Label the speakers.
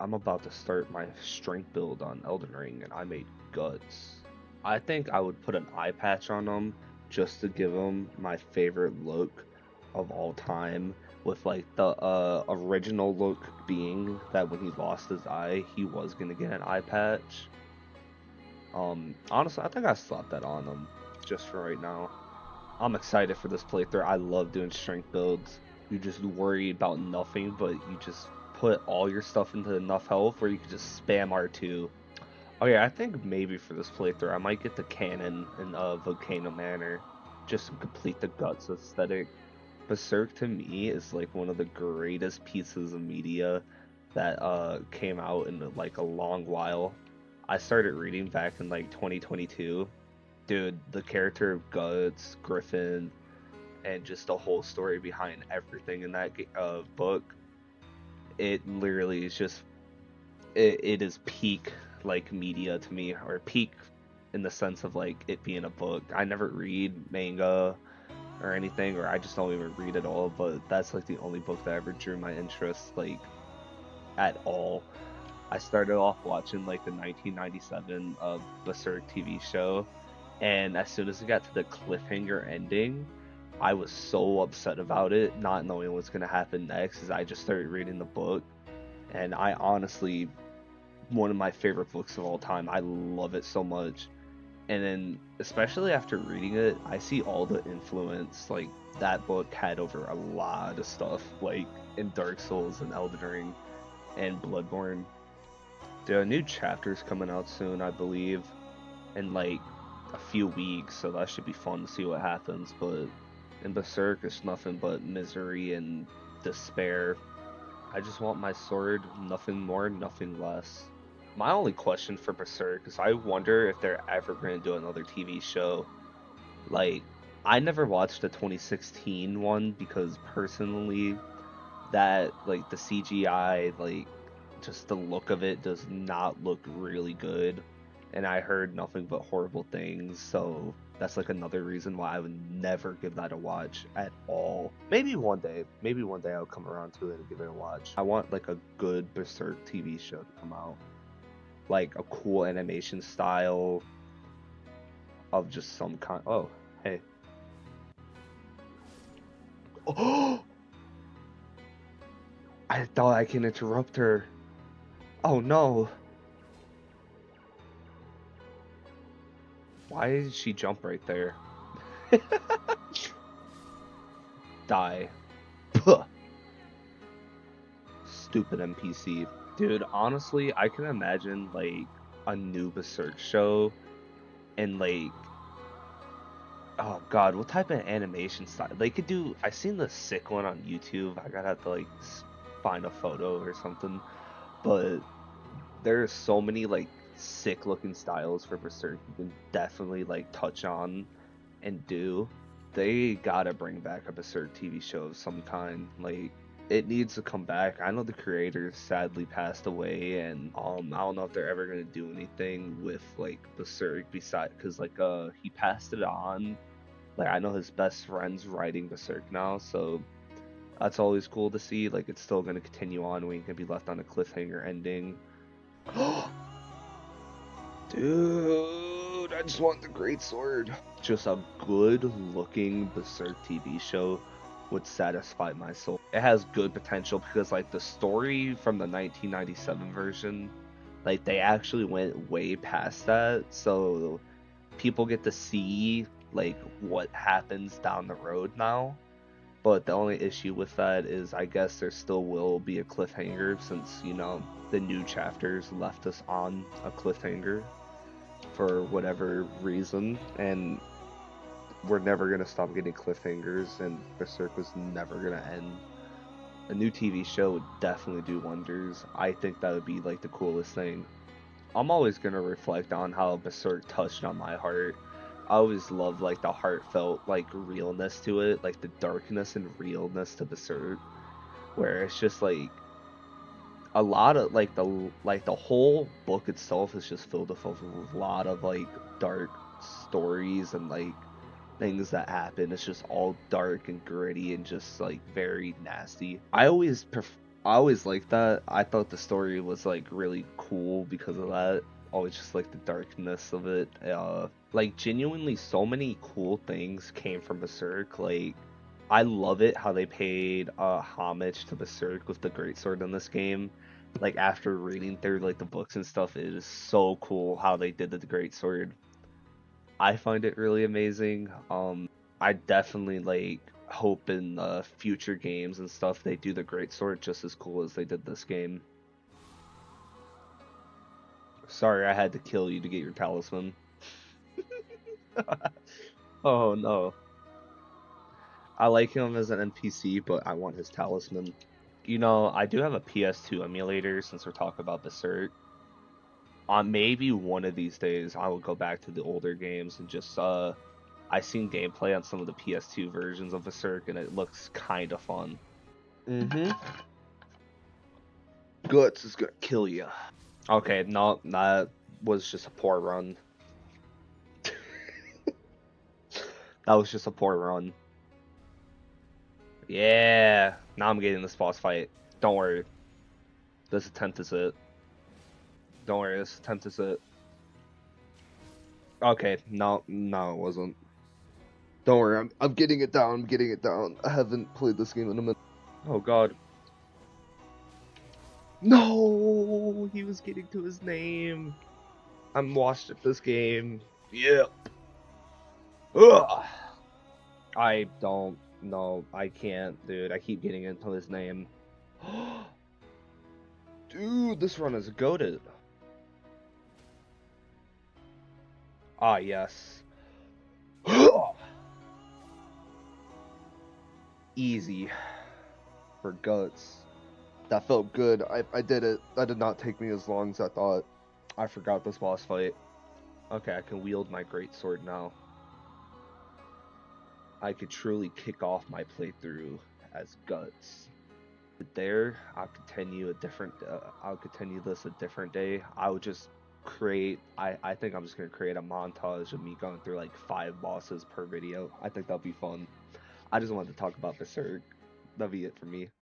Speaker 1: I'm about to start my strength build on Elden Ring, and I made guts. I think I would put an eye patch on him just to give him my favorite look of all time, with like the original look being that when he lost his eye, he was gonna get an eye patch. Honestly, I think I slapped that on him just for right now. I'm excited for this playthrough. I love doing strength builds. You just worry about nothing, but you just put all your stuff into enough health where you can just spam R2. Oh yeah, I think maybe for this playthrough I might get the cannon in Volcano Manor just to complete the guts aesthetic. Berserk to me is like one of the greatest pieces of media that came out in like a long while. I started reading back in like 2022. Dude, the character of Guts, Griffin, and just the whole story behind everything in that book, it literally is just it is peak like media to me, or peak in the sense of like it being a book. I never read manga or anything, or I just don't even read at all, but that's like the only book that ever drew my interest like at all. I started off watching like the 1997 Berserk TV show, and as soon as it got to the cliffhanger ending, I was so upset about it, not knowing what's gonna happen next. As I just started reading the book, and I honestly, one of my favorite books of all time. I love it so much, and then especially after reading it, I see all the influence like that book had over a lot of stuff, like in Dark Souls and Elden Ring and Bloodborne. There are new chapters coming out soon, I believe, in like a few weeks, so that should be fun to see what happens. But in Berserk, it's nothing but misery and despair. I just want my sword, nothing more, nothing less. My only question for Berserk is I wonder if they're ever going to do another TV show. Like, I never watched the 2016 one because personally, that, like, the CGI, like, just the look of it does not look really good, and I heard nothing but horrible things, so that's like another reason why I would never give that a watch at all. Maybe one day I'll come around to it and give it a watch. I want like a good Berserk TV show to come out, like a cool animation style of just some kind. Oh, hey. Oh, I thought I can interrupt her. Oh no. Why did she jump right there? Die. Puh. Stupid NPC. Dude, honestly, I can imagine like a new Berserk show and like, oh god, what type of animation style? They could do. I seen the sick one on YouTube. I gotta have to like find a photo or something. But there's so many like sick looking styles for Berserk you can definitely like touch on and do. They gotta bring back a Berserk TV show of some kind. Like, it needs to come back. I know the creator sadly passed away, and I don't know if they're ever gonna do anything with like Berserk beside, because like he passed it on. Like, I know his best friend's writing Berserk now, so that's always cool to see. Like, it's still gonna continue on. We can be left on a cliffhanger ending. Dude, I just want the great sword. Just a good looking Berserk TV show would satisfy my soul. It has good potential because like the story from the 1997 version, like they actually went way past that. So people get to see like what happens down the road now. But the only issue with that is I guess there still will be a cliffhanger since, the new chapters left us on a cliffhanger for whatever reason, and we're never gonna stop getting cliffhangers, and Berserk was never gonna end. A new TV show would definitely do wonders. I think that would be like the coolest thing. I'm always gonna reflect on how Berserk touched on my heart. I always loved like the heartfelt like realness to it, like the darkness and realness to Berserk, where it's just like a lot of like the whole book itself is just filled with a lot of like dark stories and like things that happen. It's just all dark and gritty and just like very nasty. I always liked that. I thought the story was like really cool because of that. Always just like the darkness of it. Like genuinely, so many cool things came from Berserk. Like, I love it how they paid homage to Berserk with the greatsword in this game. Like after reading through like the books and stuff, it is so cool how they did the greatsword. I find it really amazing. I definitely like hope in future games and stuff they do the greatsword just as cool as they did this game. Sorry, I had to kill you to get your talisman. Oh no. I like him as an NPC, but I want his talisman. You know, I do have a PS2 emulator since we're talking about Berserk. On maybe one of these days, I will go back to the older games and just I seen gameplay on some of the PS2 versions of Berserk and it looks kind of fun. Mm-hmm. Guts is gonna kill you. Okay, no, that was just a poor run. That was just a poor run. Yeah, now I'm getting this boss fight. Don't worry. This attempt is it. Don't worry, this attempt is it. Okay, no, no, it wasn't. Don't worry, I'm getting it down. I'm getting it down. I haven't played this game in a minute. Oh God. No, he was getting to his name. I'm washed at this game. Yep. Ugh. I don't know. I can't, dude. I keep getting into his name. Dude, this run is goated. Ah, yes. Easy for guts. That felt good. I did it. That did not take me as long as I thought. I forgot this boss fight. Okay, I can wield my great sword now. I could truly kick off my playthrough as guts. There, I'll continue a different. I'll continue this a different day. I would just create. I think I'm just gonna create a montage of me going through like 5 bosses per video. I think that'll be fun. I just wanted to talk about Berserk. That'll be it for me.